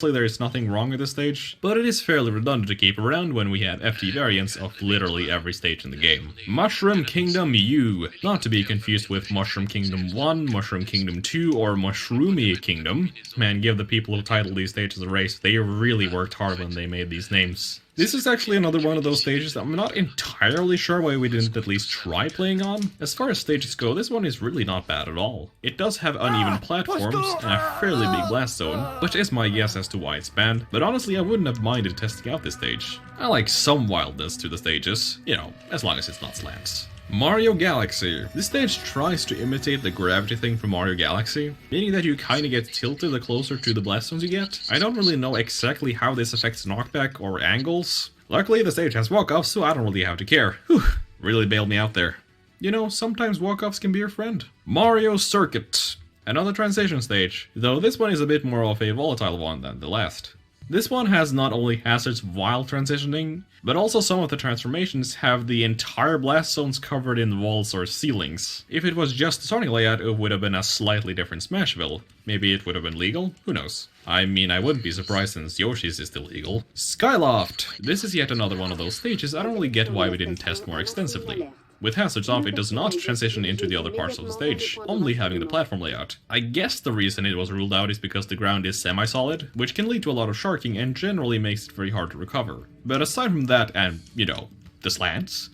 There is nothing wrong with this stage, but it is fairly redundant to keep around when we have FT variants of literally every stage in the game. Mushroom Kingdom U, not to be confused with Mushroom Kingdom 1, Mushroom Kingdom 2, or Mushroomy Kingdom. Man, give the people who titled these stages a race, they really worked hard when they made these names. This is actually another one of those stages that I'm not entirely sure why we didn't at least try playing on. As far as stages go, this one is really not bad at all. It does have uneven platforms and a fairly big blast zone, which is my guess as to why it's banned, but honestly I wouldn't have minded testing out this stage. I like some wildness to the stages, you know, as long as it's not slants. Mario Galaxy. This stage tries to imitate the gravity thing from Mario Galaxy, meaning that you kinda get tilted the closer to the blast zones you get. I don't really know exactly how this affects knockback or angles. Luckily the stage has walk-offs, so I don't really have to care. Whew, really bailed me out there. You know, sometimes walk-offs can be your friend. Mario Circuit. Another transition stage, though this one is a bit more of a volatile one than the last. This one has not only hazards while transitioning, but also some of the transformations have the entire blast zones covered in walls or ceilings. If it was just the starting layout, it would have been a slightly different Smashville. Maybe it would have been legal? Who knows? I mean, I wouldn't be surprised since Yoshi's is still legal. Skyloft! This is yet another one of those stages I don't really get why we didn't test more extensively. With hazards off, it does not transition into the other parts of the stage, only having the platform layout. I guess the reason it was ruled out is because the ground is semi-solid, which can lead to a lot of sharking and generally makes it very hard to recover. But aside from that and, you know, the slants,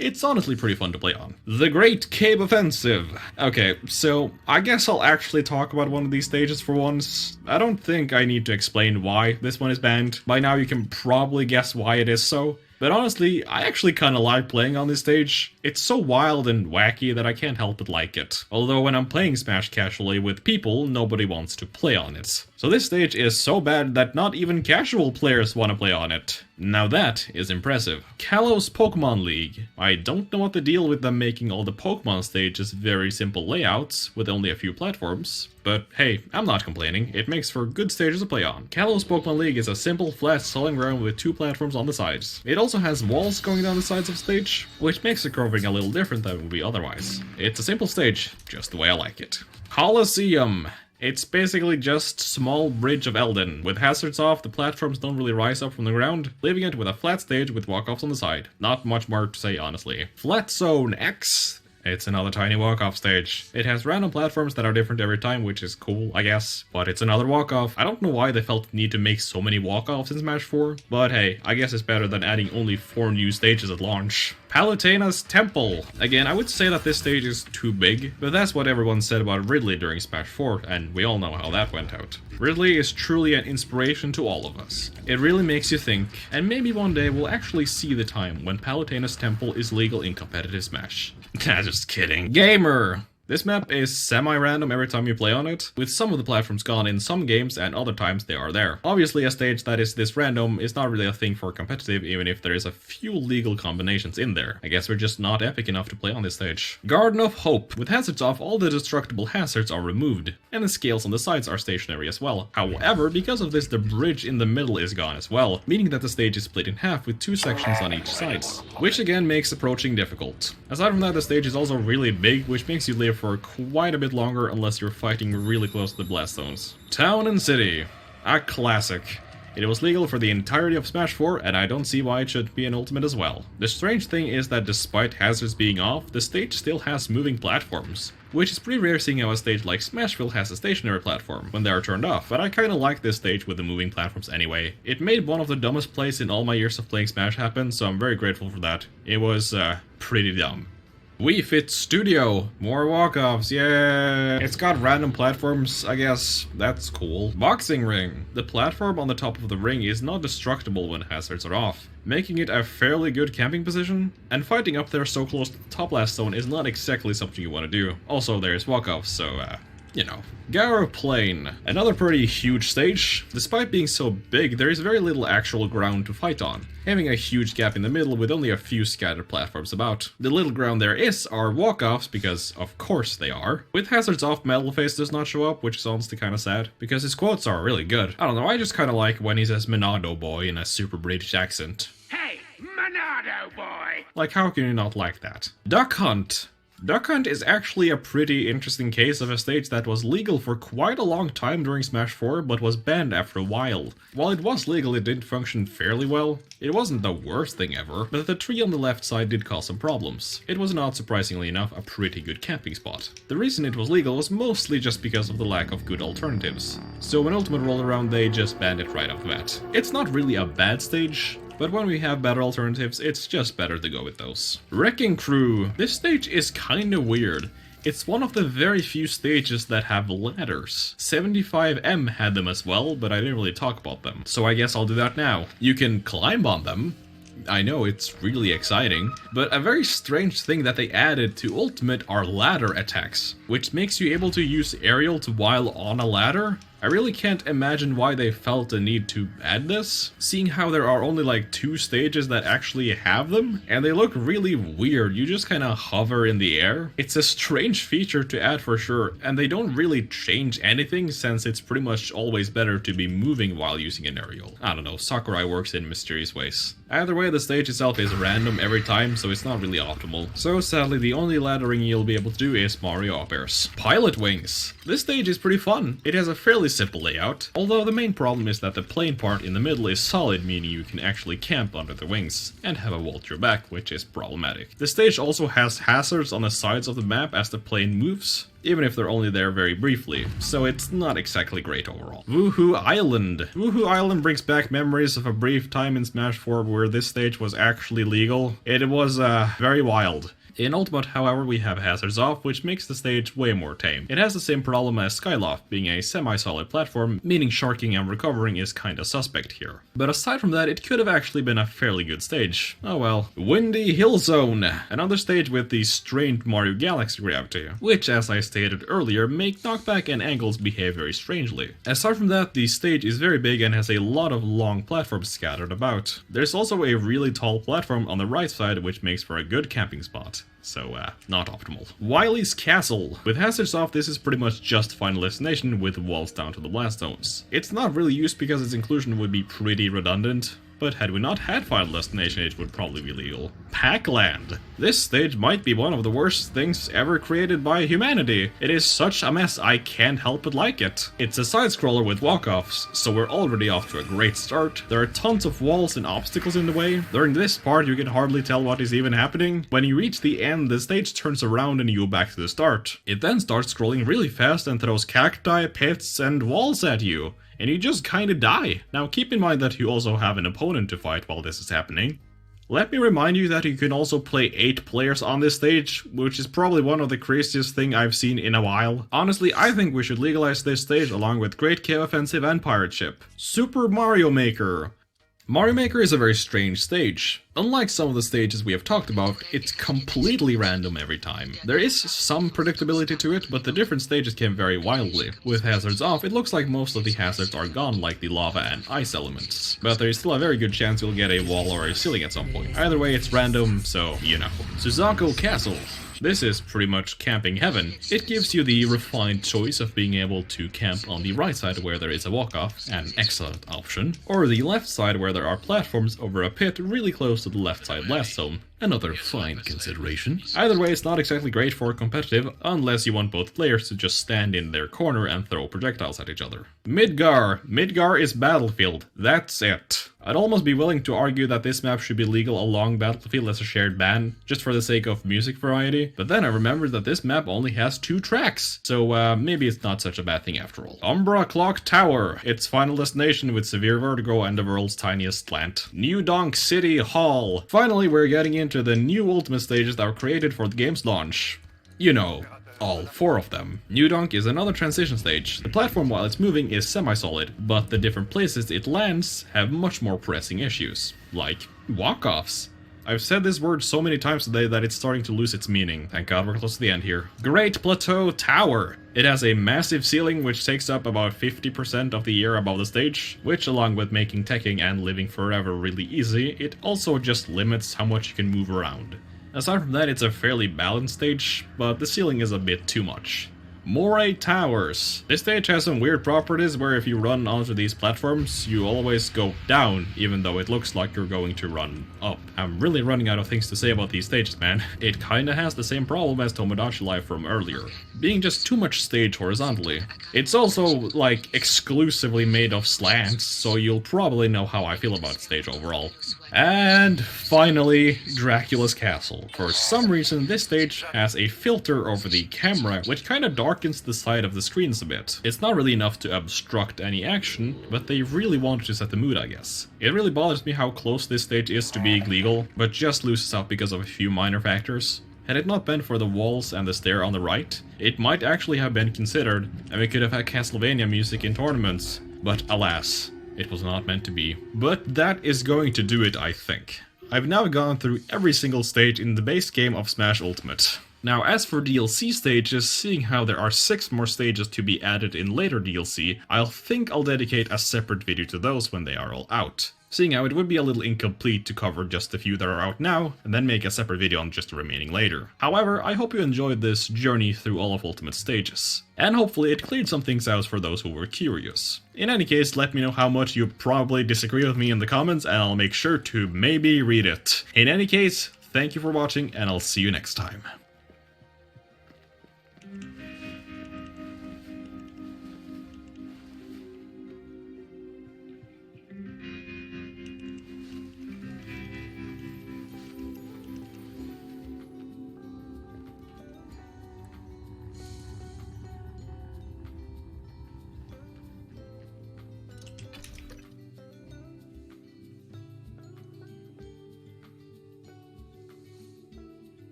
it's honestly pretty fun to play on. The Great Cave Offensive. Okay, so I guess I'll actually talk about one of these stages for once. I don't think I need to explain why this one is banned. By now you can probably guess why it is so. But honestly, I actually kinda like playing on this stage. It's so wild and wacky that I can't help but like it. Although when I'm playing Smash casually with people, nobody wants to play on it. So this stage is so bad that not even casual players want to play on it. Now that is impressive. Kalos Pokemon League. I don't know what the deal with them making all the Pokemon stages very simple layouts, with only a few platforms. But hey, I'm not complaining, it makes for good stages to play on. Kalos Pokemon League is a simple, flat, solid ground with 2 platforms on the sides. It also has walls going down the sides of the stage, which makes the curving a little different than it would be otherwise. It's a simple stage, just the way I like it. Colosseum. It's basically just small bridge of Elden. With hazards off, the platforms don't really rise up from the ground, leaving it with a flat stage with walk-offs on the side. Not much more to say, honestly. Flat Zone X. It's another tiny walk-off stage. It has random platforms that are different every time, which is cool, I guess. But it's another walk-off. I don't know why they felt the need to make so many walk-offs in Smash 4, but hey, I guess it's better than adding only 4 new stages at launch. Palutena's Temple. Again, I would say that this stage is too big, but that's what everyone said about Ridley during Smash 4, and we all know how that went out. Ridley is truly an inspiration to all of us. It really makes you think, and maybe one day we'll actually see the time when Palutena's Temple is legal in competitive Smash. Just kidding. Gamer! This map is semi-random every time you play on it, with some of the platforms gone in some games and other times they are there. Obviously a stage that is this random is not really a thing for competitive, even if there is a few legal combinations in there. I guess we're just not epic enough to play on this stage. Garden of Hope. With hazards off, all the destructible hazards are removed, and the scales on the sides are stationary as well. However, because of this, the bridge in the middle is gone as well, meaning that the stage is split in half with 2 sections on each side, which again makes approaching difficult. Aside from that, the stage is also really big, which makes you live for quite a bit longer unless you're fighting really close to the blast zones. Town and City. A classic. It was legal for the entirety of Smash 4, and I don't see why it should be an Ultimate as well. The strange thing is that despite hazards being off, the stage still has moving platforms, which is pretty rare seeing how a stage like Smashville has a stationary platform when they are turned off, but I kinda like this stage with the moving platforms anyway. It made one of the dumbest plays in all my years of playing Smash happen, so I'm very grateful for that. It was, pretty dumb. Wii Fit Studio! More walk-offs, yeah! It's got random platforms, I guess. That's cool. Boxing Ring. The platform on the top of the ring is not destructible when hazards are off, making it a fairly good camping position. And fighting up there so close to the top blast zone is not exactly something you want to do. Also, there's walk-offs, so, you know. Garo Plain. Another pretty huge stage. Despite being so big, there is very little actual ground to fight on, having a huge gap in the middle with only a few scattered platforms about. The little ground there are walk-offs, because of course they are. With hazards off, Metalface does not show up, which is honestly kinda sad, because his quotes are really good. I don't know, I just kinda like when he says Monado boy in a super British accent. Hey, Monado boy! Like, how can you not like that? Duck Hunt. Duck Hunt is actually a pretty interesting case of a stage that was legal for quite a long time during Smash 4, but was banned after a while. While it was legal, it did function fairly well. It wasn't the worst thing ever, but the tree on the left side did cause some problems. It was not, surprisingly enough, a pretty good camping spot. The reason it was legal was mostly just because of the lack of good alternatives. So when Ultimate rolled around, they just banned it right off the bat. It's not really a bad stage, but when we have better alternatives, it's just better to go with those. Wrecking Crew. This stage is kinda weird. It's one of the very few stages that have ladders. 75M had them as well, but I didn't really talk about them. So I guess I'll do that now. You can climb on them. I know, it's really exciting, but a very strange thing that they added to Ultimate are ladder attacks, which makes you able to use aerial while on a ladder. I really can't imagine why they felt the need to add this, seeing how there are only like 2 stages that actually have them, and they look really weird. You just kinda hover in the air. It's a strange feature to add for sure, and they don't really change anything since it's pretty much always better to be moving while using an aerial. I don't know, Sakurai works in mysterious ways. Either way, the stage itself is random every time, so it's not really optimal. So sadly, the only laddering you'll be able to do is Mario Up-Airs. Pilot Wings. This stage is pretty fun. It has a fairly simple layout, although the main problem is that the plane part in the middle is solid, meaning you can actually camp under the wings and have a wall to your back, which is problematic. The stage also has hazards on the sides of the map as the plane moves, even if they're only there very briefly, so it's not exactly great overall. Woohoo Island. Woohoo Island brings back memories of a brief time in Smash 4 where this stage was actually legal. It was very wild. In Ultimate, however, we have hazards off, which makes the stage way more tame. It has the same problem as Skyloft, being a semi-solid platform, meaning sharking and recovering is kinda suspect here. But aside from that, it could have actually been a fairly good stage. Oh well. Windy Hill Zone! Another stage with the strained Mario Galaxy gravity, which, as I stated earlier, make knockback and angles behave very strangely. Aside from that, the stage is very big and has a lot of long platforms scattered about. There's also a really tall platform on the right side, which makes for a good camping spot. So, not optimal. Wily's Castle. With hazards off, this is pretty much just Final Destination with walls down to the blast zones. It's not really used because its inclusion would be pretty redundant, but had we not had Final Destination, it would probably be legal. Pac-Land. This stage might be one of the worst things ever created by humanity. It is such a mess, I can't help but like it. It's a side-scroller with walk-offs, so we're already off to a great start. There are tons of walls and obstacles in the way. During this part, you can hardly tell what is even happening. When you reach the end, the stage turns around and you go back to the start. It then starts scrolling really fast and throws cacti, pits, and walls at you, and you just kinda die. Now keep in mind that you also have an opponent to fight while this is happening. Let me remind you that you can also play 8 players on this stage, which is probably one of the craziest thing I've seen in a while. Honestly, I think we should legalize this stage along with Great Cave Offensive and Pirate Ship. Super Mario Maker. Mario Maker is a very strange stage. Unlike some of the stages we have talked about, it's completely random every time. There is some predictability to it, but the different stages can vary wildly. With hazards off, it looks like most of the hazards are gone, like the lava and ice elements. But there is still a very good chance you'll get a wall or a ceiling at some point. Either way, it's random, so you know. Suzaku Castle. This is pretty much camping heaven. It gives you the refined choice of being able to camp on the right side where there is a walk-off, an excellent option, or the left side where there are platforms over a pit really close to the left side blast zone. Another fine consideration. Either way, it's not exactly great for competitive, unless you want both players to just stand in their corner and throw projectiles at each other. Midgar. Midgar is Battlefield. That's it. I'd almost be willing to argue that this map should be legal along Battlefield as a shared ban, just for the sake of music variety, but then I remembered that this map only has 2 tracks, so maybe it's not such a bad thing after all. Umbra Clock Tower. It's Final Destination with severe vertigo and the world's tiniest slant. New Donk City Hall. Finally, we're getting into the new Ultimate stages that were created for the game's launch. You know, all 4 of them. New Donk is another transition stage. The platform while it's moving is semi-solid, but the different places it lands have much more pressing issues, like walk-offs. I've said this word so many times today that it's starting to lose its meaning. Thank God we're close to the end here. Great Plateau Tower. It has a massive ceiling which takes up about 50% of the air above the stage, which along with making teching and living forever really easy, it also just limits how much you can move around. Aside from that, it's a fairly balanced stage, but the ceiling is a bit too much. Moray Towers. This stage has some weird properties where if you run onto these platforms, you always go down, even though it looks like you're going to run up. I'm really running out of things to say about these stages, man. It kinda has the same problem as Tomodachi Life from earlier, being just too much stage horizontally. It's also, like, exclusively made of slants, so you'll probably know how I feel about the stage overall. And finally, Dracula's Castle. For some reason, this stage has a filter over the camera, which kinda darkens the side of the screens a bit. It's not really enough to obstruct any action, but they really wanted to set the mood, I guess. It really bothers me how close this stage is to being legal, but just loses out because of a few minor factors. Had it not been for the walls and the stair on the right, it might actually have been considered, and we could have had Castlevania music in tournaments, but alas, it was not meant to be. But that is going to do it, I think. I've now gone through every single stage in the base game of Smash Ultimate. Now, as for DLC stages, seeing how there are 6 more stages to be added in later DLC, I'll dedicate a separate video to those when they are all out. Seeing how it would be a little incomplete to cover just the few that are out now, and then make a separate video on just the remaining later. However, I hope you enjoyed this journey through all of Ultimate stages. And hopefully it cleared some things out for those who were curious. In any case, let me know how much you probably disagree with me in the comments, and I'll make sure to maybe read it. In any case, thank you for watching, and I'll see you next time.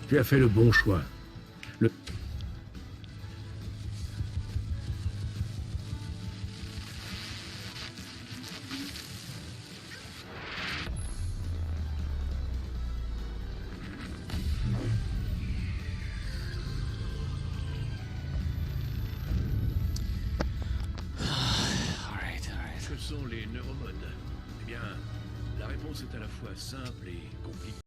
Tu as fait le bon choix. Que sont les neuromodes? Eh bien, la réponse est à la fois simple et compliquée.